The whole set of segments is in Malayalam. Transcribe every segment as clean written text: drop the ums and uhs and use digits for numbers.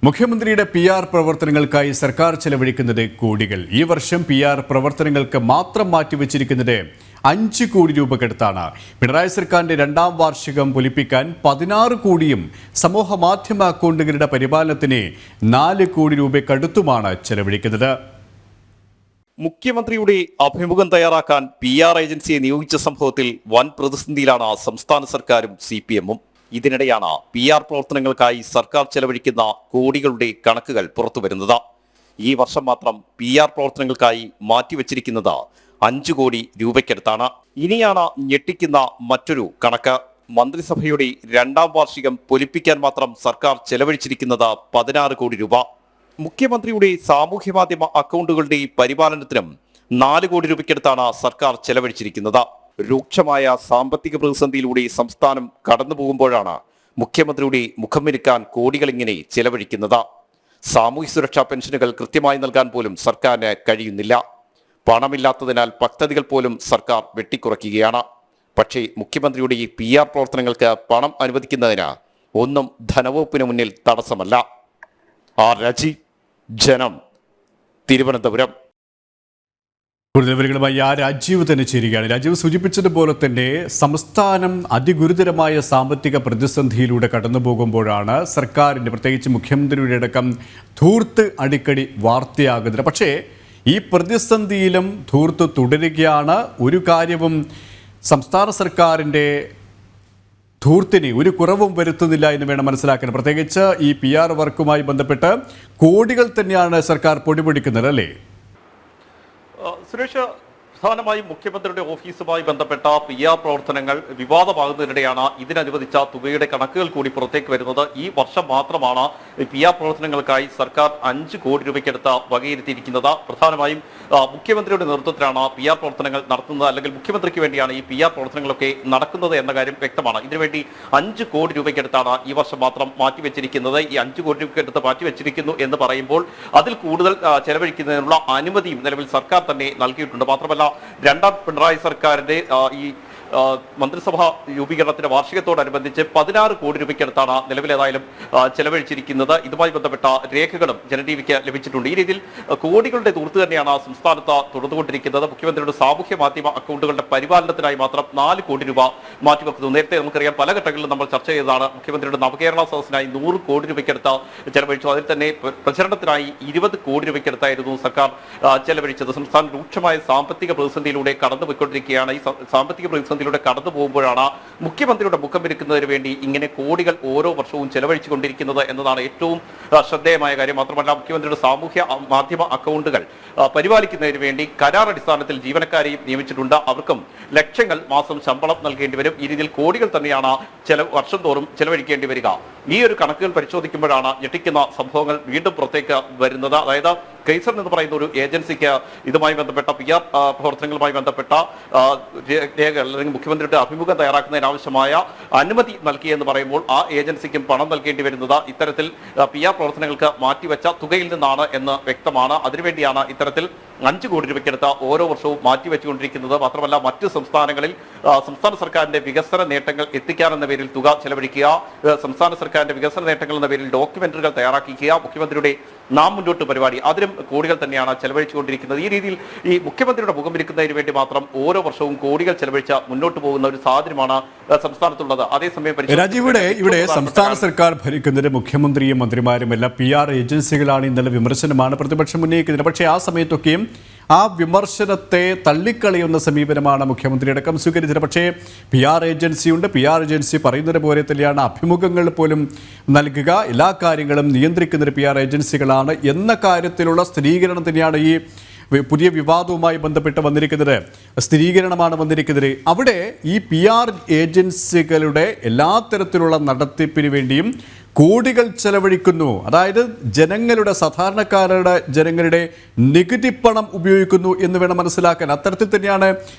മുഖ്യമന്ത്രിയുടെ PR പ്രവർത്തനങ്ങൾക്കായി സർക്കാർ ചെലവഴിക്കുന്നത് കോടികൾ. ഈ വർഷം PR പ്രവർത്തനങ്ങൾക്ക് മാത്രം മാറ്റിവെച്ചിരിക്കുന്നത് 5 കോടി രൂപക്കടുത്താണ്. പിണറായി സർക്കാരിന്റെ 2ാം വാർഷികം പൊലിപ്പിക്കാൻ 16 കോടിയും സമൂഹ മാധ്യമ അക്കൗണ്ടുകളുടെ പരിപാലനത്തിന് 4 കോടി രൂപക്കടുത്തുമാണ് ചെലവഴിക്കുന്നത്. മുഖ്യമന്ത്രിയുടെ അഭിമുഖം തയ്യാറാക്കാൻ PR ഏജൻസിയെ നിയോഗിച്ച സംഭവത്തിൽ വൻ പ്രതിസന്ധിയിലാണ് സംസ്ഥാന സർക്കാരും CPM-ഉം. ഇതിനിടെയാണ് PR പ്രവർത്തനങ്ങൾക്കായി സർക്കാർ ചെലവഴിക്കുന്ന കോടികളുടെ കണക്കുകൾ പുറത്തുവരുന്നത്. ഈ വർഷം മാത്രം PR പ്രവർത്തനങ്ങൾക്കായി മാറ്റിവെച്ചിരിക്കുന്നത് 5 കോടി രൂപയ്ക്കടുത്താണ്. ഇനിയാണ് ഞെട്ടിക്കുന്ന മറ്റൊരു കണക്ക്. മന്ത്രിസഭയുടെ 2ാം വാർഷികം പൊലിപ്പിക്കാൻ മാത്രം സർക്കാർ ചെലവഴിച്ചിരിക്കുന്നത് 16 കോടി രൂപ. മുഖ്യമന്ത്രിയുടെ സാമൂഹ്യ മാധ്യമ അക്കൗണ്ടുകളുടെ പരിപാലനത്തിനും 4 കോടി രൂപയ്ക്കടുത്താണ് സർക്കാർ ചെലവഴിച്ചിരിക്കുന്നത്. രൂക്ഷമായ സാമ്പത്തിക പ്രതിസന്ധിയിലൂടെ സംസ്ഥാനം കടന്നുപോകുമ്പോഴാണ് മുഖ്യമന്ത്രിയുടെ മുഖം മിനുക്കാൻ കോടികൾ ഇങ്ങനെ ചെലവഴിക്കുന്നത്. സാമൂഹ്യ സുരക്ഷാ പെൻഷനുകൾ കൃത്യമായി നൽകാൻ പോലും സർക്കാരിന് കഴിയുന്നില്ല. പണമില്ലാത്തതിനാൽ പദ്ധതികൾ പോലും സർക്കാർ വെട്ടിക്കുറയ്ക്കുകയാണ്. പക്ഷേ മുഖ്യമന്ത്രിയുടെ ഈ PR പ്രവർത്തനങ്ങൾക്ക് പണം അനുവദിക്കുന്നതിന് ഒന്നും ധനവകുപ്പിന് മുന്നിൽ തടസ്സമല്ല. രാജി, ജനം, തിരുവനന്തപുരം. കൂടുതൽ വിവരങ്ങളുമായി രാജീവ് തന്നെ ചേരുകയാണ്. രാജീവ് സൂചിപ്പിച്ചതുപോലെ തന്നെ സംസ്ഥാനം അതിഗുരുതരമായ സാമ്പത്തിക പ്രതിസന്ധിയിലൂടെ കടന്നു പോകുമ്പോഴാണ് സർക്കാരിൻ്റെ, പ്രത്യേകിച്ച് മുഖ്യമന്ത്രിയുടെ അടക്കം ധൂർത്ത് അടിക്കടി വാർത്തയാകുന്നത്. പക്ഷേ ഈ പ്രതിസന്ധിയിലും ധൂർത്ത് തുടരുകയാണ്. ഒരു കാര്യവും സംസ്ഥാന സർക്കാരിൻ്റെ ധൂർത്തിന് ഒരു കുറവും വരുത്തുന്നില്ല എന്ന് വേണം മനസ്സിലാക്കാൻ. പ്രത്യേകിച്ച് ഈ PR വർക്കുമായി ബന്ധപ്പെട്ട് കോടികൾ തന്നെയാണ് സർക്കാർ പൊടിപൊടിക്കുന്നത്, അല്ലേ? സുരേഷ്, പ്രധാനമായും മുഖ്യമന്ത്രിയുടെ ഓഫീസുമായി ബന്ധപ്പെട്ട PR പ്രവർത്തനങ്ങൾ വിവാദമാകുന്നതിനിടെയാണ് ഇതിനനുവദിച്ച തുകയുടെ കണക്കുകൾ കൂടി പുറത്തേക്ക് വരുന്നത്. ഈ വർഷം മാത്രമാണ് PR പ്രവർത്തനങ്ങൾക്കായി സർക്കാർ 5 കോടി രൂപയ്ക്കടുത്ത് വകയിരുത്തിയിരിക്കുന്നത്. പ്രധാനമായും മുഖ്യമന്ത്രിയുടെ നേതൃത്വത്തിലാണ് PR പ്രവർത്തനങ്ങൾ നടത്തുന്നത്, അല്ലെങ്കിൽ മുഖ്യമന്ത്രിക്ക് വേണ്ടിയാണ് ഈ PR പ്രവർത്തനങ്ങളൊക്കെ നടക്കുന്നത് എന്ന കാര്യം വ്യക്തമാണ്. ഇതിനുവേണ്ടി 5 കോടി രൂപയ്ക്കടുത്താണ് ഈ വർഷം മാത്രം മാറ്റിവെച്ചിരിക്കുന്നത്. ഈ 5 കോടി രൂപയ്ക്കടുത്ത് മാറ്റിവെച്ചിരിക്കുന്നു എന്ന് പറയുമ്പോൾ അതിൽ കൂടുതൽ ചെലവഴിക്കുന്നതിനുള്ള അനുമതിയും നിലവിൽ സർക്കാർ തന്നെ നൽകിയിട്ടുണ്ട്. മാത്രമല്ല, 2ാം പിണറായി സർക്കാരിന്റെ ഈ മന്ത്രിസഭാ രൂപീകരണത്തിന്റെ വാർഷികത്തോടനുബന്ധിച്ച് 16 കോടി രൂപയ്ക്കടുത്താണ് നിലവിലേതായാലും ചെലവഴിച്ചിരിക്കുന്നത്. ഇതുമായി ബന്ധപ്പെട്ട രേഖകളും ജനടിവിക്ക് ലഭിച്ചിട്ടുണ്ട്. ഈ രീതിയിൽ കോടികളുടെ ദൂർത്ത് തന്നെയാണ് സംസ്ഥാനത്ത് തുടർന്നുകൊണ്ടിരിക്കുന്നത്. മുഖ്യമന്ത്രിയുടെ സാമൂഹ്യ മാധ്യമ അക്കൗണ്ടുകളുടെ പരിപാലനത്തിനായി മാത്രം 4 കോടി രൂപ മാറ്റിവെക്കുന്നു. നേരത്തെ നമുക്കറിയാം, പല ഘട്ടങ്ങളിലും നമ്മൾ ചർച്ച ചെയ്തതാണ്. മുഖ്യമന്ത്രിയുടെ നവകേരള സദസ്സിനായി 100 കോടി രൂപയ്ക്കടുത്ത് ചെലവഴിച്ചു. അതിൽ തന്നെ പ്രചരണത്തിനായി 20 കോടി രൂപയ്ക്കടുത്തായിരുന്നു സർക്കാർ ചെലവഴിച്ചത്. സംസ്ഥാനം രൂക്ഷമായ സാമ്പത്തിക പ്രതിസന്ധിയിലൂടെ കടന്നുപോയിക്കൊണ്ടിരിക്കുകയാണ്. ഈ സാമ്പത്തിക പ്രതിസന്ധിയിലൂടെ കടന്നു പോകുമ്പോഴാണ് മുഖ്യമന്ത്രിയുടെ മുഖം വിരുക്കുന്നതിന് വേണ്ടി ഇങ്ങനെ കോടികൾ ഓരോ വർഷവും ചെലവഴിച്ചു കൊണ്ടിരിക്കുന്നത് എന്നതാണ് ഏറ്റവും ശ്രദ്ധേയമായ കാര്യം. മാത്രമല്ല, മുഖ്യമന്ത്രിയുടെ സാമൂഹ്യ മാധ്യമ അക്കൗണ്ടുകൾ പരിപാലിക്കുന്നതിന് വേണ്ടി കരാർ അടിസ്ഥാനത്തിൽ ജീവനക്കാരെയും നിയമിച്ചിട്ടുണ്ട്. അവർക്കും ലക്ഷങ്ങൾ മാസം ശമ്പളം നൽകേണ്ടി വരും. ഈ രീതിയിൽ കോടികൾ തന്നെയാണ് വർഷം തോറും ചെലവഴിക്കേണ്ടി വരിക. ഈ ഒരു കണക്കുകൾ പരിശോധിക്കുമ്പോഴാണ് ഞെട്ടിക്കുന്ന സംഭവങ്ങൾ വീണ്ടും പുറത്തേക്ക് വരുന്നത്. അതായത് കെയ്സർ എന്ന് പറയുന്ന ഒരു ഏജൻസിക്ക് ഇതുമായി ബന്ധപ്പെട്ട PR പ്രവർത്തനങ്ങളുമായി ബന്ധപ്പെട്ട രേഖകൾ, അല്ലെങ്കിൽ മുഖ്യമന്ത്രിയുടെ അഭിമുഖം തയ്യാറാക്കുന്നതിനാവശ്യമായ അനുമതി നൽകിയെന്ന് പറയുമ്പോൾ ആ ഏജൻസിക്കും പണം നൽകേണ്ടി വരുന്നത് ഇത്തരത്തിൽ PR പ്രവർത്തനങ്ങൾക്ക് മാറ്റിവെച്ച തുകയിൽ നിന്നാണ് എന്ന് വ്യക്തമാണ്. അതിനുവേണ്ടിയാണ് ഇത്തരത്തിൽ 5 കോടി രൂപയ്ക്കടുത്ത് ഓരോ വർഷവും മാറ്റിവെച്ചുകൊണ്ടിരിക്കുന്നത്. മാത്രമല്ല, മറ്റ് സംസ്ഥാനങ്ങളിൽ സംസ്ഥാന സർക്കാരിന്റെ വികസന നേട്ടങ്ങൾ എത്തിക്കാനെന്ന പേരിൽ തുക ചെലവഴിക്കുക, സംസ്ഥാന സർക്കാരിന്റെ വികസന നേട്ടങ്ങൾ എന്ന പേരിൽ ഡോക്യുമെന്ററികൾ തയ്യാറാക്കിക്കുക, മുഖ്യമന്ത്രിയുടെ നാം മുന്നോട്ട് പരിപാടി, അതിലും കോടികൾ തന്നെയാണ് ചെലവഴിച്ചുകൊണ്ടിരിക്കുന്നത്. ഈ രീതിയിൽ ഈ മുഖ്യമന്ത്രിയുടെ മുഖം ഇരിക്കുന്നതിന് വേണ്ടി മാത്രം ഓരോ വർഷവും കോടികൾ ചെലവഴിച്ച മുന്നോട്ട് പോകുന്ന ഒരു സാഹചര്യമാണ് സംസ്ഥാനത്തുള്ളത്. അതേസമയം ഇവിടെ സംസ്ഥാന സർക്കാർ ഭരിക്കുന്നത് മുഖ്യമന്ത്രിയും മന്ത്രിമാരും എല്ലാം PR ഏജൻസികളാണ് എന്നുള്ള വിമർശനമാണ് പ്രതിപക്ഷം ഉന്നയിക്കുന്നത്. പക്ഷേ ആ സമയത്തൊക്കെയും ആ വിമർശനത്തെ തള്ളിക്കളയുന്ന സമീപനമാണ് മുഖ്യമന്ത്രി അടക്കം സ്വീകരിച്ചത്. പക്ഷേ PR ഏജൻസിയുണ്ട്. PR ഏജൻസി പറയുന്നത് പോലെ തന്നെയാണ് അഭിമുഖങ്ങൾ പോലും നൽകുക, എല്ലാ കാര്യങ്ങളും നിയന്ത്രിക്കുന്നത് PR ഏജൻസികളാണ് എന്ന കാര്യത്തിലുള്ള സ്ഥിരീകരണം തന്നെയാണ് ഈ പുതിയ വിവാദവുമായി ബന്ധപ്പെട്ട് വന്നിരിക്കുന്നത്. സ്ഥിരീകരണമാണ് വന്നിരിക്കുന്നത്. അവിടെ ഈ PR ഏജൻസികളുടെ എല്ലാ തരത്തിലുള്ള നടത്തിപ്പിന് വേണ്ടിയും കോടികൾ ചെലവഴിക്കുന്നു. അതായത് ജനങ്ങളുടെ നികുതി പണം ഉപയോഗിക്കുന്നു എന്ന് വേണം മനസ്സിലാക്കാൻ. അത്തരത്തിൽ തന്നെയാണ്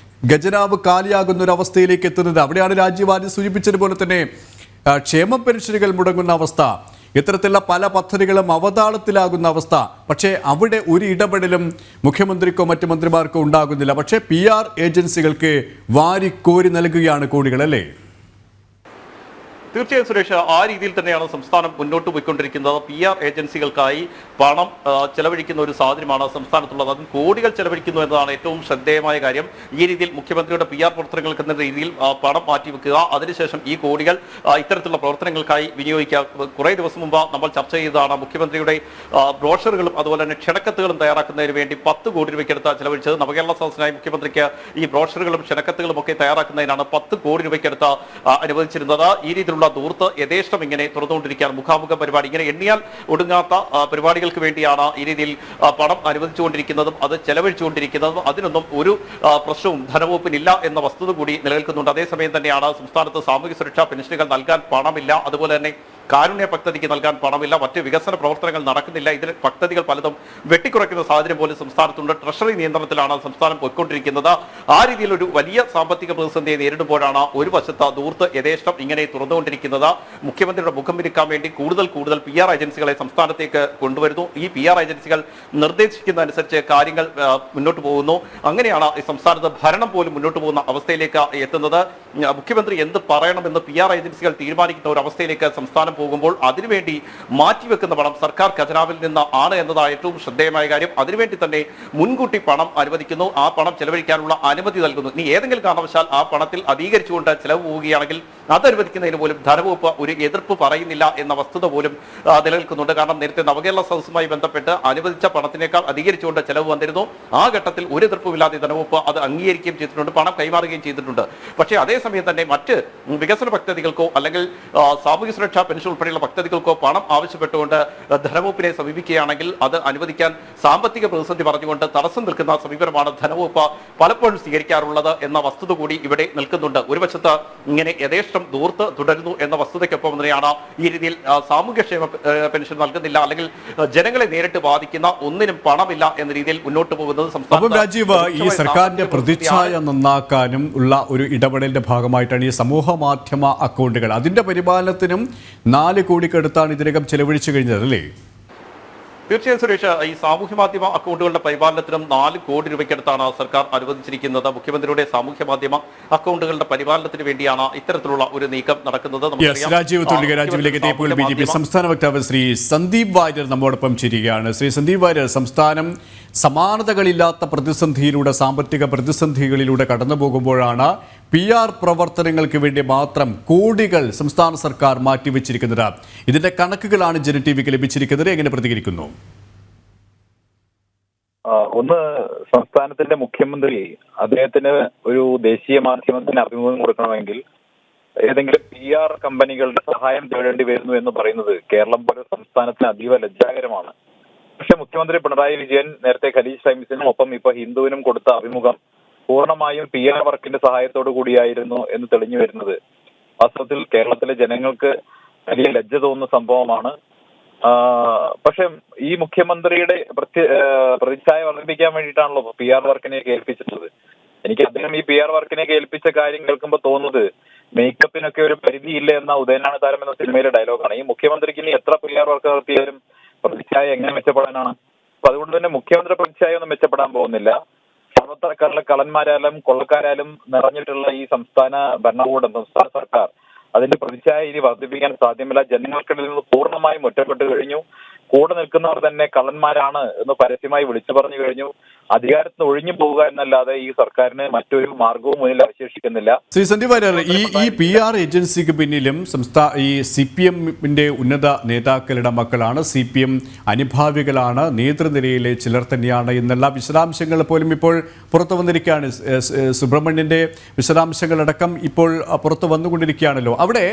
ഖജനാവ് കാലിയാകുന്ന ഒരു അവസ്ഥയിലേക്ക് എത്തുന്നത്. അവിടെയാണ് രാജീവ് ആദ്യം സൂചിപ്പിച്ചതുപോലെ തന്നെ ക്ഷേമ പെൻഷനുകൾ മുടങ്ങുന്ന അവസ്ഥ, ഇത്തരത്തിലുള്ള പല പദ്ധതികളും അവതാളത്തിലാകുന്ന അവസ്ഥ. പക്ഷേ അവിടെ ഒരു ഇടപെടലും മുഖ്യമന്ത്രിക്കോ മറ്റു മന്ത്രിമാർക്കോ ഉണ്ടാകുന്നില്ല. പക്ഷേ PR ഏജൻസികൾക്ക് വാരിക്കോരി നൽകുകയാണ് കോടികൾ, അല്ലേ? തീർച്ചയായും സുരേഷ്, ആ രീതിയിൽ തന്നെയാണ് സംസ്ഥാനം മുന്നോട്ട് പോയിക്കൊണ്ടിരിക്കുന്നത്. PR ഏജൻസികൾക്കായി പണം ചെലവഴിക്കുന്ന ഒരു സാഹചര്യമാണ് സംസ്ഥാനത്തുള്ളത്. അതും കോടികൾ ചെലവഴിക്കുന്നു എന്നതാണ് ഏറ്റവും ശ്രദ്ധേയമായ കാര്യം. ഈ രീതിയിൽ മുഖ്യമന്ത്രിയുടെ PR പ്രവർത്തനങ്ങൾക്ക് എന്ന രീതിയിൽ പണം മാറ്റിവെക്കുക, അതിനുശേഷം ഈ കോടികൾ ഇത്തരത്തിലുള്ള പ്രവർത്തനങ്ങൾക്കായി വിനിയോഗിക്കുക. കുറേ ദിവസം മുമ്പ് നമ്മൾ ചർച്ച ചെയ്തതാണ് മുഖ്യമന്ത്രിയുടെ ബ്രോഷറുകളും അതുപോലെ തന്നെ ക്ഷണക്കത്തുകളും തയ്യാറാക്കുന്നതിന് വേണ്ടി 10 കോടി രൂപയ്ക്കടുത്ത് ചെലവഴിച്ചത്. നവകേരള സദസ്സിനായി മുഖ്യമന്ത്രിക്ക് ഈ ബ്രോഷറുകളും ക്ഷണക്കത്തുകളും ഒക്കെ തയ്യാറാക്കുന്നതിനാണ് 10 കോടി രൂപയ്ക്കടുത്ത് അനുവദിച്ചിരുന്നത്. ഈ രീതിയിലുള്ള ദൂർത്ത് യഥേഷ്ടം ഇങ്ങനെ തുറന്നുകൊണ്ടിരിക്കുകയാണ്. മുഖാമുഖ പരിപാടി ഇങ്ങനെ എണ്ണിയാൽ ഒടുങ്ങാത്ത പരിപാടികൾക്ക് വേണ്ടിയാണ് ഈ രീതിയിൽ പണം അനുവദിച്ചുകൊണ്ടിരിക്കുന്നതും അത് ചെലവഴിച്ചുകൊണ്ടിരിക്കുന്നതും. അതിനൊന്നും ഒരു പ്രശ്നവും ധനവകുപ്പിനില്ല എന്ന വസ്തുത കൂടി നിലനിൽക്കുന്നുണ്ട്. അതേസമയം തന്നെയാണ് സംസ്ഥാനത്ത് സാമൂഹ്യ സുരക്ഷാ പെൻഷനുകൾ നൽകാൻ പണമില്ല, അതുപോലെ തന്നെ കാരുണ്യ പദ്ധതിക്ക് നൽകാൻ പണമില്ല, മറ്റ് വികസന പ്രവർത്തനങ്ങൾ നടക്കുന്നില്ല. ഇതിൽ പദ്ധതികൾ പലതും വെട്ടിക്കുറയ്ക്കുന്ന സാഹചര്യം പോലും സംസ്ഥാനത്തുണ്ട്. ട്രഷറി നിയന്ത്രണത്തിലാണ് സംസ്ഥാനം പോയിക്കൊണ്ടിരിക്കുന്നത്. ആ രീതിയിൽ ഒരു വലിയ സാമ്പത്തിക പ്രതിസന്ധിയെ നേരിടുമ്പോഴാണ് ഒരു വശത്ത് ദൂർത്ത് യഥേഷ്ടം ഇങ്ങനെ തുറന്നുകൊണ്ടിരിക്കുന്നത്. മുഖ്യമന്ത്രിയുടെ മുഖം മിനുക്കാൻ വേണ്ടി കൂടുതൽ PR ഏജൻസികളെ സംസ്ഥാനത്തേക്ക് കൊണ്ടുവരുന്നു. ഈ PR ഏജൻസികൾ നിർദ്ദേശിക്കുന്നതനുസരിച്ച് കാര്യങ്ങൾ മുന്നോട്ട് പോകുന്നു. അങ്ങനെയാണ് ഈ സംസ്ഥാനത്ത് ഭരണം പോലും മുന്നോട്ട് പോകുന്ന അവസ്ഥയിലേക്ക് എത്തുന്നത്. മുഖ്യമന്ത്രി എന്ത് പറയണമെന്ന് PR ഏജൻസികൾ തീരുമാനിക്കുന്ന ഒരു അവസ്ഥയിലേക്ക് സംസ്ഥാനം പോകുമ്പോൾ അതിനുവേണ്ടി മാറ്റിവെക്കുന്ന പണം സർക്കാർ ഖജനാവിൽ നിന്ന് ആണ് എന്നതാണ് ഏറ്റവും ശ്രദ്ധേയമായ കാര്യം. അതിനുവേണ്ടി തന്നെ മുൻകൂട്ടി പണം അനുവദിക്കുന്നു, ആ പണം ചെലവഴിക്കാനുള്ള അനുമതി നൽകുന്നു. ഇനി ഏതെങ്കിലും കാരണവശാൽ ആ പണത്തിൽ അധികരിച്ചുകൊണ്ട് ചെലവ് പോവുകയാണെങ്കിൽ അത് അനുവദിക്കുന്നതിന് പോലും ധനവകുപ്പ് ഒരു എതിർപ്പ് പറയുന്നില്ല എന്ന വസ്തുത പോലും നിലനിൽക്കുന്നുണ്ട്. കാരണം നേരത്തെ നവകേരള സദസ്സുമായി ബന്ധപ്പെട്ട് അനുവദിച്ച പണത്തിനേക്കാൾ അധികരിച്ചുകൊണ്ട് ചെലവ് വന്നിരുന്നു. ആ ഘട്ടത്തിൽ ഒരു എതിർപ്പുമില്ലാതെ ധനവകുപ്പ് അത് അംഗീകരിക്കുകയും ചെയ്തിട്ടുണ്ട്, പണം കൈമാറുകയും ചെയ്തിട്ടുണ്ട്. പക്ഷേ അതേസമയം തന്നെ മറ്റ് വികസന പദ്ധതികൾക്കോ അല്ലെങ്കിൽ സാമൂഹ്യ സുരക്ഷാ പെൻഷൻ ഉൾപ്പെടെയുള്ള പദ്ധതികൾക്കോ പണം ആവശ്യപ്പെട്ടുകൊണ്ട് ധനവകുപ്പിനെ സമീപിക്കുകയാണെങ്കിൽ അത് അനുവദിക്കാൻ സാമ്പത്തിക പ്രതിസന്ധി പറഞ്ഞുകൊണ്ട് തടസ്സം നിൽക്കുന്ന സമീപനമാണ് ധനവകുപ്പ് പലപ്പോഴും സ്വീകരിക്കാറുള്ളത് എന്ന വസ്തുത കൂടി ഇവിടെ നിൽക്കുന്നുണ്ട്. ഒരു വശത്ത് ഇങ്ങനെ യഥേഷ്ടം ദൂർത്ത് തുടരുന്നു എന്ന വസ്തുതയ്ക്കൊപ്പം തന്നെയാണ് ഈ രീതിയിൽ സാമൂഹ്യക്ഷേമ പെൻഷൻ നൽകുന്നില്ല, അല്ലെങ്കിൽ ജനങ്ങളെ നേരിട്ട് ബാധിക്കുന്ന ഒന്നിനും പണമില്ല എന്ന രീതിയിൽ മുന്നോട്ട് പോകുന്നത്. അപ്പം രാജീവ്, ഈ സർക്കാരിന്റെ പ്രതിച്ഛായ നന്നാക്കാനും ഉള്ള ഒരു ഇടപെടലിന്റെ ഭാഗമായിട്ടാണ് ഈ സമൂഹ മാധ്യമ അക്കൗണ്ടുകൾ, അതിന്റെ പരിപാലനത്തിനും 4 കോടിക്കടുത്താണ് ഇതിനകം ചെലവഴിച്ചു കഴിഞ്ഞത് അല്ലേ? തീർച്ചയായും സുരേഷ്, ഈ സാമൂഹ്യ മാധ്യമ അക്കൗണ്ടുകളുടെ പരിപാലനത്തിനും 4 കോടി രൂപയ്ക്കടുത്താണ് സർക്കാർ അനുവദിച്ചിരിക്കുന്നത്. മുഖ്യമന്ത്രിയുടെ സാമൂഹ്യ മാധ്യമ അക്കൗണ്ടുകളുടെ പരിപാലനത്തിന് വേണ്ടിയാണ് ഇത്തരത്തിലുള്ള ഒരു നീക്കം നടക്കുന്നത്. BJP സംസ്ഥാന വക്താവ് ശ്രീ സന്ദീപ് വാര്യർ നമ്മോടൊപ്പം ചേരുകയാണ്. ശ്രീ സന്ദീപ് വാര്യർ, സംസ്ഥാനം സമാനതകളില്ലാത്ത പ്രതിസന്ധിയിലൂടെ, സാമ്പത്തിക പ്രതിസന്ധികളിലൂടെ കടന്നു പോകുമ്പോഴാണ് PR പ്രവർത്തനങ്ങൾക്ക് വേണ്ടി മാത്രം കോടികൾ സംസ്ഥാന സർക്കാർ മാറ്റിവെച്ചിരിക്കുന്നത്. ഇതിന്റെ കണക്കുകളാണ് ജന TVക്ക് ലഭിച്ചിരിക്കുന്നത്. എങ്ങനെ പ്രതികരിക്കുന്നു? ഒന്ന്, സംസ്ഥാനത്തിന്റെ മുഖ്യമന്ത്രി അദ്ദേഹത്തിന് ഒരു ദേശീയ മാധ്യമത്തിന് അഭിമുഖം കൊടുക്കണമെങ്കിൽ ഏതെങ്കിലും PR കമ്പനികളുടെ സഹായം തേടേണ്ടി വരുന്നു എന്ന് പറയുന്നത് കേരളം പോലെ സംസ്ഥാനത്തിന് അതീവ ലജ്ജാകരമാണ്. പക്ഷെ മുഖ്യമന്ത്രി പിണറായി വിജയൻ നേരത്തെ ഖലീജ് ടൈംസിനും ഒപ്പം ഇപ്പൊ ഹിന്ദുവിനും കൊടുത്ത അഭിമുഖം പൂർണ്ണമായും PR വർക്കിന്റെ സഹായത്തോടു കൂടിയായിരുന്നു എന്ന് തെളിഞ്ഞു വരുന്നത് വാസ്തവത്തിൽ കേരളത്തിലെ ജനങ്ങൾക്ക് വലിയ ലജ്ജ തോന്നുന്ന സംഭവമാണ്. പക്ഷെ ഈ മുഖ്യമന്ത്രിയുടെ പ്രതിച്ഛായ വർദ്ധിപ്പിക്കാൻ വേണ്ടിയിട്ടാണല്ലോ PR വർക്കിനെയൊക്കെ ഏൽപ്പിച്ചിട്ടുള്ളത്. എനിക്ക് അദ്ദേഹം ഈ PR വർക്കിനെയൊക്കെ ഏൽപ്പിച്ച കാര്യം കേൾക്കുമ്പോൾ തോന്നുന്നത് മേക്കപ്പിനൊക്കെ ഒരു പരിധിയില്ല എന്ന ഉദയനാണ് താരം എന്ന സിനിമയിലെ ഡയലോഗാണ്. ഈ മുഖ്യമന്ത്രിക്ക് ഇനി എത്ര PR വർക്ക് നടത്തിയാലും പ്രതിച്ഛായ എങ്ങനെ മെച്ചപ്പെടാനാണ്? അപ്പൊ അതുകൊണ്ട് തന്നെ മുഖ്യമന്ത്രി പ്രതിച്ഛായ ഒന്നും മെച്ചപ്പെടാൻ പോകുന്നില്ല. സർവ്വതരക്കാരിലെ കള്ളന്മാരാലും കൊള്ളക്കാരാലും നിറഞ്ഞിട്ടുള്ള ഈ സംസ്ഥാന ഭരണകൂടം, സംസ്ഥാന സർക്കാർ, അതിന്റെ പ്രതിച്ഛായ ഇനി വർദ്ധിപ്പിക്കാൻ സാധ്യമല്ല. ജനങ്ങൾക്കിടയിൽ നിന്ന് പൂർണ്ണമായും ഒറ്റപ്പെട്ടു കഴിഞ്ഞു. കൂടെ നിൽക്കുന്നവർ തന്നെ കള്ളന്മാരാണ് എന്ന് പരസ്യമായി വിളിച്ചു പറഞ്ഞു കഴിഞ്ഞു. അധികാരത്തിന് ഒഴിഞ്ഞു പോവുക എന്നല്ലാതെ ഈ സർക്കാരിന് മറ്റൊരു മാർഗവും മുന്നിൽ അവശേഷിക്കുന്നില്ല. ശ്രീ സന്ദീപ് വാര്യർ, ഈ PR ഏജൻസിക്ക് പിന്നിലും ഈ CPM-ന്റെ ഉന്നത നേതാക്കളുടെ മക്കളാണ്, CPM അനുഭാവികളാണ്, നേതൃനിരയിലെ ചിലർ തന്നെയാണ് എന്നുള്ള വിശദാംശങ്ങൾ പോലും ഇപ്പോൾ പുറത്തു വന്നിരിക്കുകയാണ്. സുബ്രഹ്മണ്യന്റെ വിശദാംശങ്ങളടക്കം ഇപ്പോൾ പുറത്തു വന്നുകൊണ്ടിരിക്കുകയാണല്ലോ. അവിടെ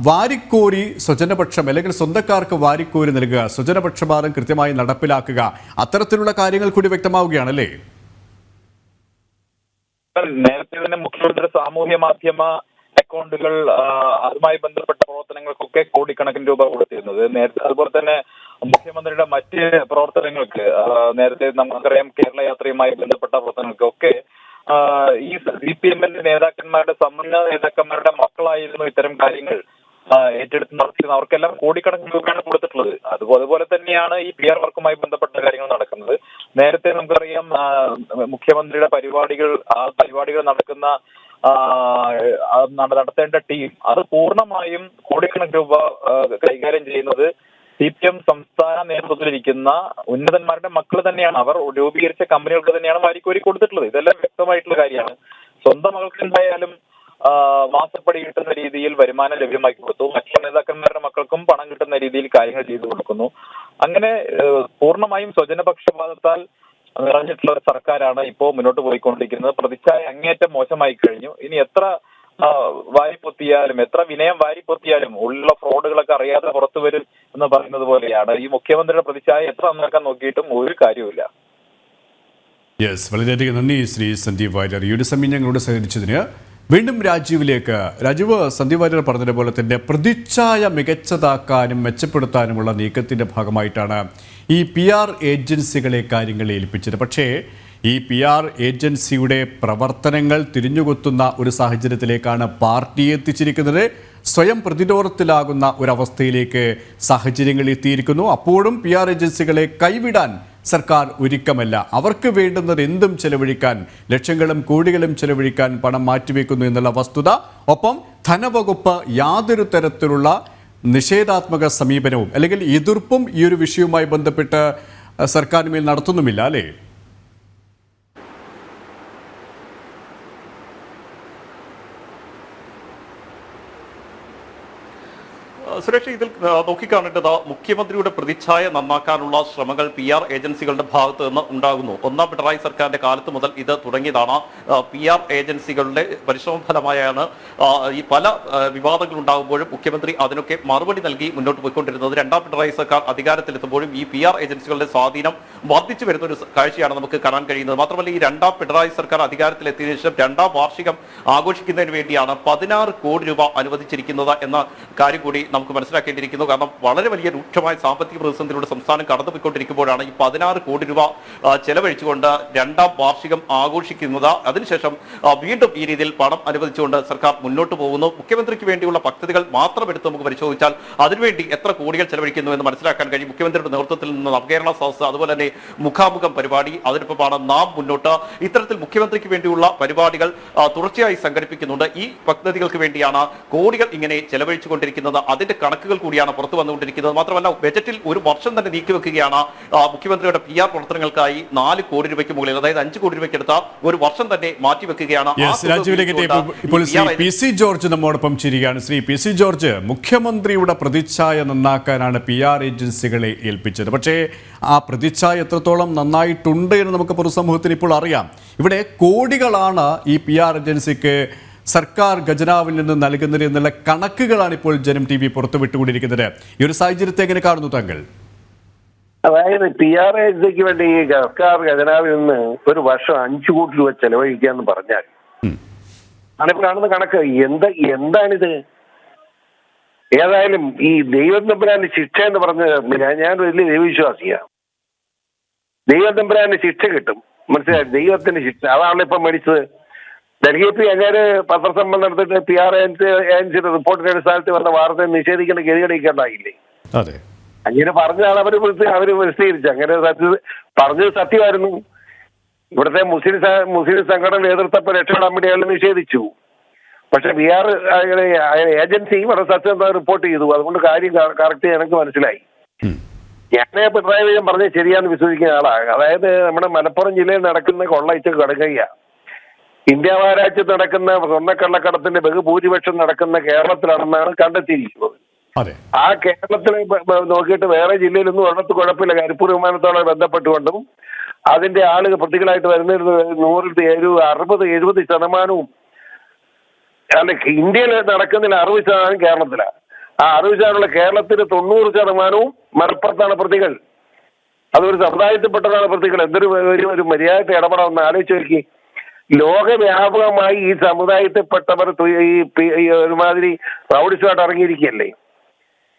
വാരിക്കോരി സ്വജനപക്ഷം, അല്ലെങ്കിൽ സ്വന്തക്കാർക്ക് വാരിക്കോരി നൽകുക, സ്വജനപക്ഷപാതം കൃത്യമായി നടപ്പിലാക്കുക, അത്തരത്തിലുള്ള കാര്യങ്ങൾ കൂടി വ്യക്തമാവുകയാണല്ലേ? നേരത്തെ തന്നെ മുഖ്യമന്ത്രിയുടെ സാമൂഹ്യ മാധ്യമ അക്കൗണ്ടുകൾ, അതുമായി ബന്ധപ്പെട്ട പ്രവർത്തനങ്ങൾക്കൊക്കെ കോടിക്കണക്കിന് രൂപ കൊടുത്തിരുന്നത്. നേരത്തെ അതുപോലെ തന്നെ മുഖ്യമന്ത്രിയുടെ മറ്റ് പ്രവർത്തനങ്ങൾക്ക്, നേരത്തെ നമുക്കറിയാം കേരള യാത്രയുമായി ബന്ധപ്പെട്ട പ്രവർത്തനങ്ങൾക്കൊക്കെ ഈ CPM-ന്റെ നേതാക്കന്മാരുടെ, സമുന്നത നേതാക്കന്മാരുടെ മക്കളായിരുന്നു ഇത്തരം കാര്യങ്ങൾ ഏറ്റെടുത്ത് നടത്തിയിരുന്നത്. അവർക്കെല്ലാം കോടിക്കണക്കിന് രൂപയാണ് കൊടുത്തിട്ടുള്ളത്. അതുപോലെ തന്നെയാണ് ഈ PR വർക്കുമായി ബന്ധപ്പെട്ട കാര്യങ്ങൾ നടക്കുന്നത്. നേരത്തെ നമുക്കറിയാം മുഖ്യമന്ത്രിയുടെ പരിപാടികൾ നടക്കുന്ന നടത്തേണ്ട ടീം അത് പൂർണ്ണമായും കോടിക്കണക്കിന് രൂപ കൈകാര്യം ചെയ്യുന്നത് CPM സംസ്ഥാന നേതൃത്വത്തിലിരിക്കുന്ന ഉന്നതന്മാരുടെ മക്കൾ തന്നെയാണ്. അവർ രൂപീകരിച്ച കമ്പനികൾക്ക് തന്നെയാണ് വാരിക്കോരി കൊടുത്തിട്ടുള്ളത്. ഇതെല്ലാം വ്യക്തമായിട്ടുള്ള കാര്യമാണ്. സ്വന്തം മകൾക്ക് എന്തായാലും മാസപ്പടി കിട്ടുന്ന രീതിയിൽ വരുമാനം ലഭ്യമാക്കി കൊടുത്തു. മറ്റു നേതാക്കന്മാരുടെ മക്കൾക്കും പണം കിട്ടുന്ന രീതിയിൽ കാര്യങ്ങൾ ചെയ്തു കൊടുക്കുന്നു. അങ്ങനെ പൂർണ്ണമായും സ്വജനപക്ഷപാതത്താൽ നിറഞ്ഞിട്ടുള്ള ഒരു സർക്കാരാണ് ഇപ്പോൾ മുന്നോട്ട് പോയിക്കൊണ്ടിരിക്കുന്നത്. പ്രതിച്ഛായ അങ്ങേയറ്റം മോശമായി കഴിഞ്ഞു. ഇനി എത്ര വാരിപ്പൊത്തിയാലും എത്ര വിനയം വാരിപ്പൊത്തിയാലും ഉള്ള ഫ്രോഡുകളൊക്കെ അറിയാതെ പുറത്തു വരും എന്ന് പറയുന്നത് പോലെയാണ്. ഈ മുഖ്യമന്ത്രിയുടെ പ്രതിച്ഛായ എത്ര നന്നാക്കാൻ നോക്കിയിട്ടും ഒരു കാര്യവുമില്ല. യെസ്, വളരെയധികം നന്ദി ശ്രീ സന്ദീപ് വാര്യർ. ഈ ഒരു സമയം ഞങ്ങളോട് സഹകരിച്ചതിന്. വീണ്ടും രാജീവ് സന്ദീപ് വാര്യർ പറഞ്ഞതുപോലെ തന്നെ പ്രതിച്ഛായ മികച്ചതാക്കാനും മെച്ചപ്പെടുത്താനുമുള്ള നീക്കത്തിൻ്റെ ഭാഗമായിട്ടാണ് ഈ PR ഏജൻസികളെ കാര്യങ്ങൾ ഏൽപ്പിച്ചത്. പക്ഷേ ഈ PR ഏജൻസിയുടെ പ്രവർത്തനങ്ങൾ തിരിഞ്ഞുകൊത്തുന്ന ഒരു സാഹചര്യത്തിലേക്കാണ് പാർട്ടി എത്തിച്ചിരിക്കുന്നത്. സ്വയം പ്രതിരോധത്തിലാകുന്ന ഒരവസ്ഥയിലേക്ക് സാഹചര്യങ്ങൾ എത്തിയിരിക്കുന്നു. അപ്പോഴും PR ഏജൻസികളെ കൈവിടാൻ സർക്കാർ ഒരുക്കമല്ല. അവർക്ക് വേണ്ടുന്നത് എന്തും ചെലവഴിക്കാൻ, ലക്ഷങ്ങളും കോടികളും ചെലവഴിക്കാൻ പണം മാറ്റിവെക്കുന്നു എന്നുള്ള വസ്തുത. ഒപ്പം ധനവകുപ്പ് യാതൊരു തരത്തിലുള്ള നിഷേധാത്മക സമീപനവും അല്ലെങ്കിൽ എതിർപ്പും ഈ ഒരു വിഷയവുമായി ബന്ധപ്പെട്ട് സർക്കാരിന്മേൽ നടത്തുന്നുമില്ല, അല്ലേ? സുരേഷ്, ഇതിൽ നോക്കിക്കാണേണ്ടത് മുഖ്യമന്ത്രിയുടെ പ്രതിച്ഛായ നന്നാക്കാനുള്ള ശ്രമങ്ങൾ PR ഏജൻസികളുടെ ഭാഗത്ത് നിന്ന് ഉണ്ടാകുന്നു. ഒന്നാം പിണറായി സർക്കാരിന്റെ കാലത്ത് മുതൽ ഇത് തുടങ്ങിയതാണ്. PR ഏജൻസികളുടെ പരിശ്രമ ഫലമായാണ് ഈ പല വിവാദങ്ങൾ ഉണ്ടാകുമ്പോഴും മുഖ്യമന്ത്രി അതിനൊക്കെ മറുപടി നൽകി മുന്നോട്ട് പോയിക്കൊണ്ടിരുന്നത്. രണ്ടാം പിണറായി സർക്കാർ അധികാരത്തിലെത്തുമ്പോഴും ഈ PR ഏജൻസികളുടെ സ്വാധീനം വർദ്ധിച്ചു വരുന്ന ഒരു കാഴ്ചയാണ് നമുക്ക് കാണാൻ കഴിയുന്നത്. മാത്രമല്ല, ഈ രണ്ടാം പിണറായി സർക്കാർ അധികാരത്തിലെത്തിയതിനു ശേഷം രണ്ടാം വാർഷികം ആഘോഷിക്കുന്നതിന് വേണ്ടിയാണ് 16 കോടി രൂപ അനുവദിച്ചിരിക്കുന്നത് എന്ന കാര്യം കൂടി നമുക്ക് മനസ്സിലാക്കേണ്ടിയിരിക്കുന്നു. കാരണം വളരെ വലിയ രൂക്ഷമായ സാമ്പത്തിക പ്രതിസന്ധിയിലൂടെ സംസ്ഥാനം കടന്നുപോയിക്കൊണ്ടിരിക്കുമ്പോഴാണ് ഈ 16 കോടി രൂപ ചെലവഴിച്ചുകൊണ്ട് രണ്ടാം വാർഷികം ആഘോഷിക്കുന്നത്. അതിനുശേഷം വീണ്ടും ഈ രീതിയിൽ പണം അനുവദിച്ചുകൊണ്ട് സർക്കാർ മുന്നോട്ട് പോകുന്നു. മുഖ്യമന്ത്രിക്ക് വേണ്ടിയുള്ള പദ്ധതികൾ മാത്രം എടുത്ത് നമുക്ക് പരിശോധിച്ചാൽ അതിനുവേണ്ടി എത്ര കോടികൾ ചെലവഴിക്കുന്നു എന്ന് മനസ്സിലാക്കാൻ കഴിയും. മുഖ്യമന്ത്രിയുടെ നേതൃത്വത്തിൽ നിന്ന് നവകേരള സദസ്സ്, അതുപോലെ തന്നെ മുഖാമുഖം പരിപാടി, അതിനൊപ്പമാണ് നാം മുന്നോട്ട്, ഇത്തരത്തിൽ മുഖ്യമന്ത്രിക്ക് വേണ്ടിയുള്ള പരിപാടികൾ തുടർച്ചയായി സംഘടിപ്പിക്കുന്നുണ്ട്. ഈ പദ്ധതികൾക്ക് വേണ്ടിയാണ് കോടികൾ ഇങ്ങനെ ചെലവഴിച്ചുകൊണ്ടിരിക്കുന്നത്. അതിന്റെ കണക്കുകൾ കൂടിയാണ് പുറത്തു വന്നുകൊണ്ടിരിക്കുന്നത്. മാത്രമല്ല, ബജറ്റിൽ ഒരു വർഷം തന്നെ നീക്കിവെക്കുകയാണ് മുഖ്യമന്ത്രിയുടെ PR പ്രവർത്തനങ്ങൾക്കായി 4 കോടി രൂപയ്ക്ക് മുകളിൽ, അതായത് 5 കോടി രൂപയ്ക്ക് എടുത്ത ഒരു വർഷം തന്നെ മാറ്റിവെക്കുകയാണ്. ഇപ്പോൾ ശ്രീ PC ജോർജ് നമ്മോടൊപ്പം ചേരുകയാണ്. ശ്രീ PC ജോർജ്, മുഖ്യമന്ത്രിയുടെ പ്രതിച്ഛായ നന്നാക്കാനാണ് PR ഏജൻസികളെ ഏൽപ്പിച്ചത്. പക്ഷേ ആ പ്രതിച്ഛായ എത്രത്തോളം നന്നായിട്ടുണ്ട് എന്ന് നമുക്ക് പൊതുസമൂഹത്തിന് ഇപ്പോൾ അറിയാം. ഇവിടെ കോടികളാണ് ഈ PR ഏജൻസിക്ക് സർക്കാർ ഖജനാവിൽ നിന്ന് നൽകുന്നത് എന്നുള്ള കണക്കുകളാണ് ഇപ്പോൾ ജനം TV പുറത്തുവിട്ടുകൊണ്ടിരിക്കുന്നത്. ഈ ഒരു സാഹചര്യത്തെ എങ്ങനെ കാണുന്നു താങ്കൾ? അതായത് PR ഏജൻസിക്ക് വേണ്ടി ഈ സർക്കാർ ഖജനാവിൽ നിന്ന് ഒരു വർഷം 5 കോടി രൂപ ചെലവഴിക്കുക എന്ന് പറഞ്ഞാൽ അതിപ്പോൾ കാണുന്ന കണക്ക് എന്താണിത്? ഏതായാലും ഈ ദൈവം തമ്പുരാന്റെ ശിക്ഷ എന്ന് പറഞ്ഞ ഞാൻ വലിയ ദൈവവിശ്വാസിയാണ്. ദൈവം തമ്പുരാന്റെ ശിക്ഷ കിട്ടും, മനസ്സിലായി? ദൈവത്തിന്റെ ശിക്ഷ അതാണ് ഇപ്പം മേടിച്ചത്. ഡൽഹി അങ്ങനെ പത്രസമ്മേളനം നടത്തിയിട്ട് PR ഏജൻസിയുടെ റിപ്പോർട്ടിന്റെ അടിസ്ഥാനത്തിൽ വന്ന വാർത്തയെ നിഷേധിക്കേണ്ട ഗതികേണ്ടായില്ലേ? അതെ, അങ്ങനെ പറഞ്ഞാൽ അവര് വിശദീകരിച്ചു. അങ്ങനെ പറഞ്ഞത് സത്യമായിരുന്നു. ഇവിടുത്തെ മുസ്ലിം സംഘടന നേതൃത്വം രക്ഷപ്പെടാൻ വേണ്ടി അയാൾ നിഷേധിച്ചു. പക്ഷെ PR ഏജൻസി വളരെ സത്യം റിപ്പോർട്ട് ചെയ്തു. അതുകൊണ്ട് കാര്യം കറക്റ്റ് എനിക്ക് മനസ്സിലായി. ഞാൻ പിണറായി വിജയൻ പറഞ്ഞത് ശരിയാന്ന് വിശ്വസിക്കുന്ന ആളാണ്. അതായത് നമ്മുടെ മലപ്പുറം ജില്ലയിൽ നടക്കുന്ന കൊള്ളയിച്ച കടകയ്യാണ്. ഇന്ത്യ മഹാരാജ്യത്ത് നടക്കുന്ന സ്വർണ്ണക്കള്ളക്കടത്തിന്റെ ബഹുഭൂരിപക്ഷം നടക്കുന്ന കേരളത്തിലാണെന്നാണ് കണ്ടെത്തിയിരിക്കുന്നത്. ആ കേരളത്തിലെ നോക്കിയിട്ട് വേറെ ജില്ലയിലൊന്നും ഒരിടത്ത് കുഴപ്പമില്ല. കരിപ്പൂർ വിമാനത്തോടെ ബന്ധപ്പെട്ടുകൊണ്ടും അതിന്റെ ആളുകൾ പ്രതികളായിട്ട് വരുന്ന 60-70% അല്ല, ഇന്ത്യയിൽ നടക്കുന്നതിൽ 60% കേരളത്തിലാണ്. ആ 60% കേരളത്തിൽ 90% മലപ്പുറത്താണ് പ്രതികൾ. അതൊരു സമുദായത്തിൽപ്പെട്ടതാണ് പ്രതികൾ. എന്തൊരു ഒരു മര്യാദ ഇടപെടാമെന്ന് ആലോചിച്ച് നോക്കി. ലോകവ്യാപകമായി ഈ സമുദായത്തിൽപ്പെട്ടവർ ഈ ഒരുമാതിരി റൗഡിസമായിട്ട് ഇറങ്ങിയിരിക്കുകയല്ലേ.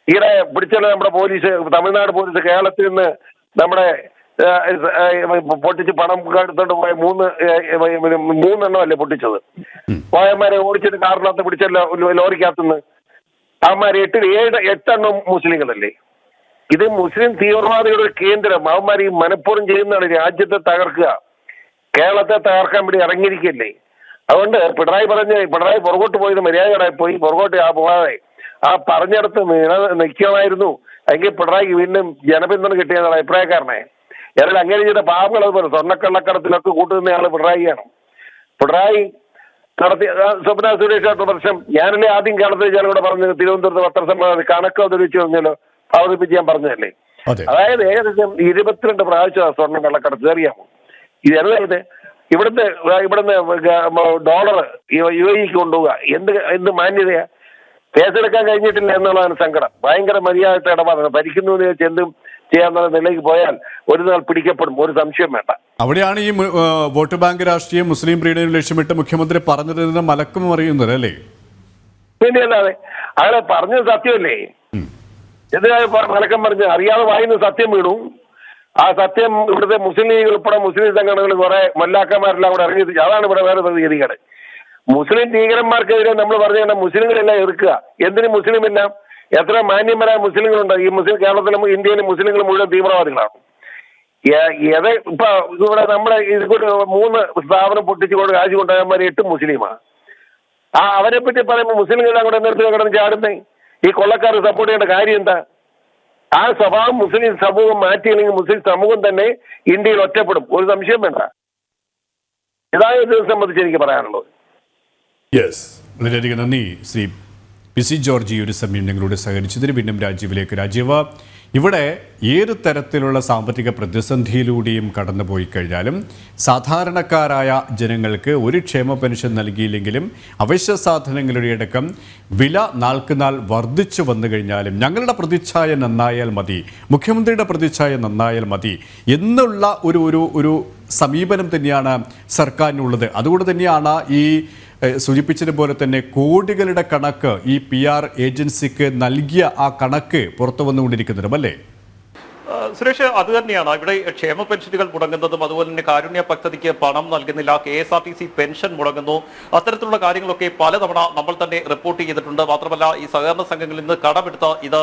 ഈയിടെ പിടിച്ചല്ലോ നമ്മുടെ പോലീസ്, തമിഴ്നാട് പോലീസ് കേരളത്തിൽ നിന്ന് നമ്മുടെ പൊട്ടിച്ച് പണം എടുത്തോണ്ട് പോയ 3 എണ്ണമല്ലേ പൊട്ടിച്ചത്. പോയന്മാരെ ഓടിച്ചിട്ട് കാറിനകത്ത് പിടിച്ചല്ലോ, ലോറിക്കകത്തുനിന്ന്. അവന്മാർ 8 മുസ്ലിങ്ങളല്ലേ. ഇത് മുസ്ലിം തീവ്രവാദികളുടെ കേന്ദ്രം. അവന്മാർ ഈ മനഃപൂർവ്വം ചെയ്യുന്നതാണ് രാജ്യത്തെ തകർക്കുക, കേരളത്തെ തകർക്കാൻ വേണ്ടി ഇറങ്ങിയിരിക്കല്ലേ. അതുകൊണ്ട് പിണറായി പുറകോട്ട് പോയത് മര്യാദയോടെ പോയി, പുറകോട്ട് പോകാതെ ആ പറഞ്ഞിടത്ത് നിൽക്കണമായിരുന്നു. എങ്കിൽ പിണറായിക്ക് വീണ്ടും ജനപിന്തുണ കിട്ടിയെന്നുള്ള അഭിപ്രായക്കാരനെ. എന്നാൽ അങ്ങനെ ചെയ്ത പാവങ്ങൾ അതുപോലെ സ്വർണ്ണക്കള്ളക്കടത്തിലൊക്കെ കൂട്ടുനിന്നയാള് പിണറായിയാണ്. പിണറായി നടത്തിയ സ്വപ്ന സുരേഷായിട്ട് പ്രശ്നം ഞാനല്ലേ ആദ്യം കേരളത്തിൽ ഞാനിവിടെ പറഞ്ഞു, തിരുവനന്തപുരത്ത് പത്രസമ്മേളനം കണക്ക് അവതരിപ്പിച്ച് പറഞ്ഞല്ലോ, അവതരിപ്പിച്ച് ഞാൻ പറഞ്ഞതല്ലേ. അതായത് ഏകദേശം 22 പ്രാവശ്യം സ്വർണ്ണം കള്ളക്കടത്ത് അറിയാമോ? ഇത് ഇവിടുന്ന് ഡോളർ UAE കൊണ്ടുപോവുക എന്ത് മാന്യതയാ? കേസെടുക്കാൻ കഴിഞ്ഞിട്ടില്ല എന്നുള്ളതാണ് സങ്കടം. ഭയങ്കര മര്യാദ ഇടപാടാണ്. ഭരിക്കുന്നു എന്ന് വെച്ച് എന്തും ചെയ്യാന്നുള്ള നിലയ്ക്ക് പോയാൽ ഒരു നാൾ പിടിക്കപ്പെടും, ഒരു സംശയം വേണ്ട. അവിടെയാണ് ഈ വോട്ട് ബാങ്ക് രാഷ്ട്രീയം മുസ്ലിം പ്രീണനം ലക്ഷ്യമിട്ട് മുഖ്യമന്ത്രി പറഞ്ഞത് മലക്കം അറിയുന്നത് അല്ലേ? പിന്നെയല്ലാതെ അങ്ങനെ പറഞ്ഞത് സത്യമല്ലേ? എന്തിനാ മലക്കം പറഞ്ഞ് അറിയാതെ വായിന്ന് സത്യം വീണു. ആ സത്യം ഇവിടുത്തെ മുസ്ലിം ലീഗ് ഉൾപ്പെടെ മുസ്ലിം സംഘടനകൾ കുറെ മൊല്ലാക്കന്മാരെല്ലാം കൂടെ ഇറങ്ങി. അതാണ് ഇവിടെ വേറെ പ്രതികരിക്കുന്നത്. മുസ്ലിം ഭീകരന്മാർക്കെതിരെ നമ്മൾ പറഞ്ഞു മുസ്ലിങ്ങളെല്ലാം എതിർക്കുക. എന്തിനും മുസ്ലിമെല്ലാം എത്ര മാന്യന്മാരായ മുസ്ലിങ്ങളുണ്ട് ഈ കേരളത്തിലും ഇന്ത്യയിലും മുസ്ലിങ്ങൾ മുഴുവൻ തീവ്രവാദികളാണ്. ഇപ്പൊ ഇവിടെ നമ്മുടെ ഇതുകൊണ്ട് 3 സ്ഥാപനം പൊട്ടിച്ചുകൊണ്ട് കാശ് കൊണ്ടുപോയമാർ 8 മുസ്ലിമാണ്. അവരെ പറ്റി പറയുമ്പോൾ മുസ്ലിങ്ങളെല്ലാം കൂടെ നിർത്തി കിടന്ന് ചാടുന്നേ. ഈ കൊള്ളക്കാരെ സപ്പോർട്ട് ചെയ്യേണ്ട കാര്യം എന്താ? ആ സ്വഭാവം മുസ്ലിം സമൂഹം മാറ്റിയില്ലെങ്കിൽ മുസ്ലിം സമൂഹം തന്നെ ഇന്ത്യയിൽ ഒറ്റപ്പെടും, ഒരു സംശയം വേണ്ട. ഇതാണ് ഇതിനെ സംബന്ധിച്ച് എനിക്ക് പറയാനുള്ളത്. വളരെയധികം നന്ദി ശ്രീ PC ജോർജ്. ഈ ഒരു സമയം ഞങ്ങളോട് സഹകരിച്ചതിന്. വീണ്ടും രാജീവിലേക്ക്. രാജീവ്, ഇവിടെ ഏത് തരത്തിലുള്ള സാമ്പത്തിക പ്രതിസന്ധിയിലൂടെയും കടന്നുപോയി കഴിഞ്ഞാലും സാധാരണക്കാരായ ജനങ്ങൾക്ക് ഒരു ക്ഷേമ പെൻഷൻ നൽകിയില്ലെങ്കിലും അവശ്യ സാധനങ്ങളുടെ അടക്കം വില നാൾക്കുനാൾ വർദ്ധിച്ചു വന്നു കഴിഞ്ഞാലും ഞങ്ങളുടെ പ്രതിച്ഛായ നന്നായാൽ മതി, മുഖ്യമന്ത്രിയുടെ പ്രതിച്ഛായ നന്നായാൽ മതി എന്നുള്ള ഒരു സമീപനം തന്നെയാണ് സർക്കാരിനുള്ളത്. അതുകൊണ്ട് തന്നെയാണ് ഈ സൂചിപ്പിച്ചതുപോലെ തന്നെ കോടികളുടെ കണക്ക് ഈ PR ഏജൻസിക്ക് നൽകിയ ആ കണക്ക് പുറത്തു വന്നുകൊണ്ടിരിക്കുന്നതും അല്ലേ? സുരേഷ്, അത് തന്നെയാണ് ഇവിടെ ക്ഷേമ പെൻഷനുകൾ മുടങ്ങുന്നതും അതുപോലെ തന്നെ കാരുണ്യ പദ്ധതിക്ക് പണം നൽകുന്നില്ല, KSRTC പെൻഷൻ മുടങ്ങുന്നു, അത്തരത്തിലുള്ള കാര്യങ്ങളൊക്കെ പലതവണ നമ്മൾ തന്നെ റിപ്പോർട്ട് ചെയ്തിട്ടുണ്ട്. മാത്രമല്ല ഈ സഹകരണ സംഘങ്ങളിൽ നിന്ന് കടമെടുത്ത്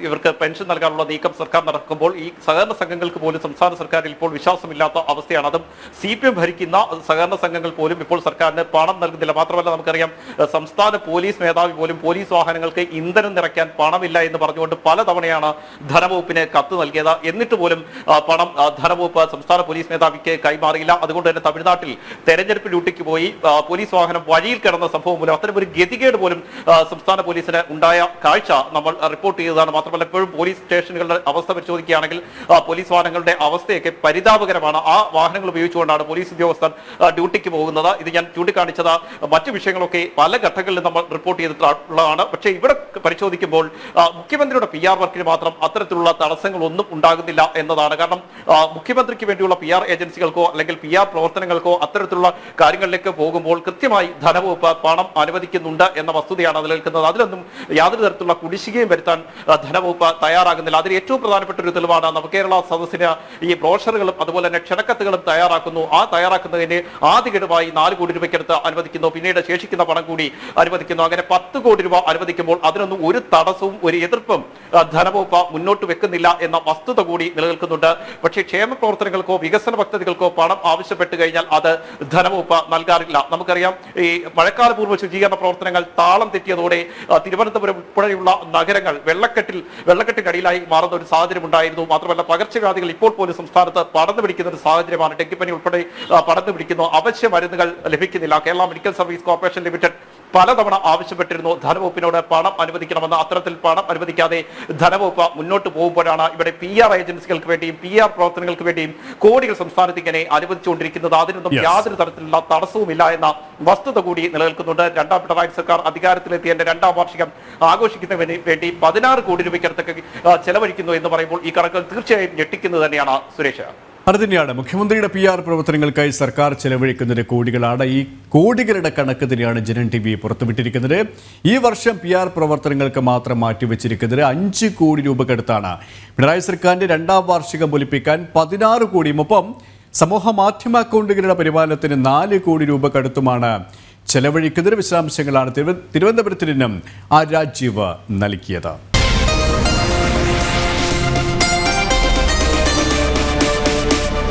ഇവർക്ക് പെൻഷൻ നൽകാനുള്ള നീക്കം സർക്കാർ നടക്കുമ്പോൾ ഈ സഹകരണ സംഘങ്ങൾക്ക് പോലും സംസ്ഥാന സർക്കാരിൽ ഇപ്പോൾ വിശ്വാസമില്ലാത്ത അവസ്ഥയാണ്. അതും CPM ഭരിക്കുന്ന സഹകരണ സംഘങ്ങൾ പോലും ഇപ്പോൾ സർക്കാരിന് പണം നൽകുന്നില്ല. മാത്രമല്ല നമുക്കറിയാം സംസ്ഥാന പോലീസ് മേധാവി പോലും പോലീസ് വാഹനങ്ങൾക്ക് ഇന്ധനം നിറയ്ക്കാൻ പണമില്ല എന്ന് പറഞ്ഞുകൊണ്ട് പലതവണയാണ് ധനവകുപ്പിന് കത്ത് നൽകിയത്. എന്നിട്ട് പോലും പണം ധനവകുപ്പ് സംസ്ഥാന പോലീസ് മേധാവിക്ക് കൈമാറിയില്ല. അതുകൊണ്ട് തന്നെ തമിഴ്നാട്ടിൽ തെരഞ്ഞെടുപ്പ് ഡ്യൂട്ടിക്ക് പോയി പോലീസ് വാഹനം വഴിയിൽ കിടന്ന സംഭവം മൂലം അത്തരം ഒരു ഗതികേട് പോലും സംസ്ഥാന പോലീസിന് ഉണ്ടായ കാഴ്ച നമ്മൾ റിപ്പോർട്ട് ചെയ്തതാണ്. മാത്രമല്ല എപ്പോഴും പോലീസ് സ്റ്റേഷനുകളുടെ അവസ്ഥ പരിശോധിക്കുകയാണെങ്കിൽ പോലീസ് വാഹനങ്ങളുടെ അവസ്ഥയൊക്കെ പരിതാപകരമാണ്. ആ വാഹനങ്ങൾ ഉപയോഗിച്ചുകൊണ്ടാണ് പോലീസ് ഉദ്യോഗസ്ഥർ ഡ്യൂട്ടിക്ക് പോകുന്നത്. ഇത് ഞാൻ ചൂണ്ടിക്കാണിച്ചത് മറ്റു വിഷയങ്ങളൊക്കെ പല ഘട്ടങ്ങളിലും നമ്മൾ റിപ്പോർട്ട് ചെയ്തിട്ടുള്ളതാണ്. പക്ഷേ ഇവിടെ പരിശോധിക്കുമ്പോൾ മുഖ്യമന്ത്രിയുടെ PR വർക്കിന് മാത്രം അത്തരത്തിലുള്ള തടസ്സങ്ങളൊന്നും ഉണ്ടാകുന്നില്ല എന്നതാണ്. കാരണം മുഖ്യമന്ത്രിക്ക് വേണ്ടിയുള്ള PR ഏജൻസികൾക്കോ അല്ലെങ്കിൽ PR പ്രവർത്തനങ്ങൾക്കോ അത്തരത്തിലുള്ള കാര്യങ്ങളിലേക്ക് പോകുമ്പോൾ കൃത്യമായി ധനവകുപ്പ് പണം അനുവദിക്കുന്നുണ്ട് എന്ന വസ്തുതയാണ് നിലനിൽക്കുന്നത്. അതിലൊന്നും യാതൊരു തരത്തിലുള്ള കുടിശ്ശികയും വരുത്താൻ ധനവകുപ്പ് തയ്യാറാകുന്നില്ല. അതിൽ ഏറ്റവും പ്രധാനപ്പെട്ട ഒരു തെളിവാണ് നവകേരള സദസ്സിന് ഈ ബ്രോഷറുകളും അതുപോലെ തന്നെ ക്ഷണക്കത്തുകളും തയ്യാറാക്കുന്നു. ആ തയ്യാറാക്കുന്നതിന് ആദ്യ ഗഡുവായി 4 കോടി രൂപയ്ക്കടുത്ത് അനുവദിക്കുന്നു. പിന്നീട് ശേഷിക്കുന്ന പണം കൂടി അനുവദിക്കുന്നു. അങ്ങനെ 10 കോടി രൂപ അനുവദിക്കുമ്പോൾ അതിനൊന്നും ഒരു തടസ്സവും ഒരു എതിർപ്പും ധനവകുപ്പ് മുന്നോട്ട് വെക്കുന്നില്ല എന്ന വസ്തുത കൂടി നിലനിൽക്കുന്നുണ്ട്. പക്ഷേ ക്ഷേമ പ്രവർത്തനങ്ങൾക്കോ വികസന പദ്ധതികൾക്കോ പണം ആവശ്യപ്പെട്ട് കഴിഞ്ഞാൽ അത് ധനവകുപ്പ് നൽകാറില്ല. നമുക്കറിയാം ഈ മഴക്കാലപൂർവ്വ ശുചീകരണ പ്രവർത്തനങ്ങൾ താളം തെറ്റിയതോടെ തിരുവനന്തപുരം ഉൾപ്പെടെയുള്ള നഗരങ്ങൾ വെള്ളക്കെട്ടിനടിയിലായി മാറുന്ന ഒരു സാഹചര്യം ഉണ്ടായിരുന്നു. മാത്രമല്ല പകർച്ചവ്യാധികൾ ഇപ്പോൾ പോലും സംസ്ഥാനത്ത് പടർന്നു പിടിക്കുന്ന ഒരു സാഹചര്യമാണ്. ഡെങ്കിപ്പനി ഉൾപ്പെടെ പടർന്നു പിടിക്കുന്നു. അവശ്യ മരുന്നുകൾ ലഭിക്കുന്നില്ല. Kerala medical service corporation limited പലതവണ ആവശ്യപ്പെട്ടിരുന്നു ധനവകുപ്പിനോട് പണം അനുവദിക്കണമെന്ന്. അത്തരത്തിൽ പണം അനുവദിക്കാതെ ധനവകുപ്പ് മുന്നോട്ട് പോകുമ്പോഴാണ് ഇവിടെ PR ഏജൻസികൾക്ക് വേണ്ടിയും PR പ്രവർത്തനങ്ങൾക്ക് വേണ്ടിയും കോടികൾ സംസ്ഥാനത്ത് ഇങ്ങനെ അനുവദിച്ചുകൊണ്ടിരിക്കുന്നത്. അതിനൊന്നും യാതൊരു തരത്തിലുള്ള തടസ്സവുമില്ല എന്ന വസ്തുത കൂടി നിലനിൽക്കുന്നുണ്ട്. രണ്ടാം പിണറായി സർക്കാർ അധികാരത്തിലെത്തിയതിന്റെ 2ാം വാർഷികം ആഘോഷിക്കുന്നതിന് വേണ്ടി 16 കോടി രൂപയ്ക്കടുത്തൊക്കെ ചെലവഴിക്കുന്നു എന്ന് പറയുമ്പോൾ ഈ കണക്കുകൾ തീർച്ചയായും ഞെട്ടിക്കുന്നത് തന്നെയാണ് സുരേഷ്. അത് തന്നെയാണ് മുഖ്യമന്ത്രിയുടെ PR പ്രവർത്തനങ്ങൾക്കായി സർക്കാർ ചെലവഴിക്കുന്നത് കോടികളാണ്. ഈ കോടികളുടെ കണക്ക് തന്നെയാണ് ജനം TV പുറത്തുവിട്ടിരിക്കുന്നത്. ഈ വർഷം PR പ്രവർത്തനങ്ങൾക്ക് മാത്രം മാറ്റിവെച്ചിരിക്കുന്നത് 5 കോടി രൂപക്കടുത്താണ്. പിണറായി സർക്കാരിന്റെ 2ാം വാർഷികം പൊലിപ്പിക്കാൻ 16 കോടിയും ഒപ്പം സമൂഹ മാധ്യമ അക്കൗണ്ടുകളുടെ പരിപാലനത്തിന് 4 കോടി രൂപക്കടുത്തുമാണ് ചെലവഴിക്കുന്നത്. വിശദാംശങ്ങളാണ് തിരുവനന്തപുരത്ത് നിന്നും രാജീവ് നൽകിയത്.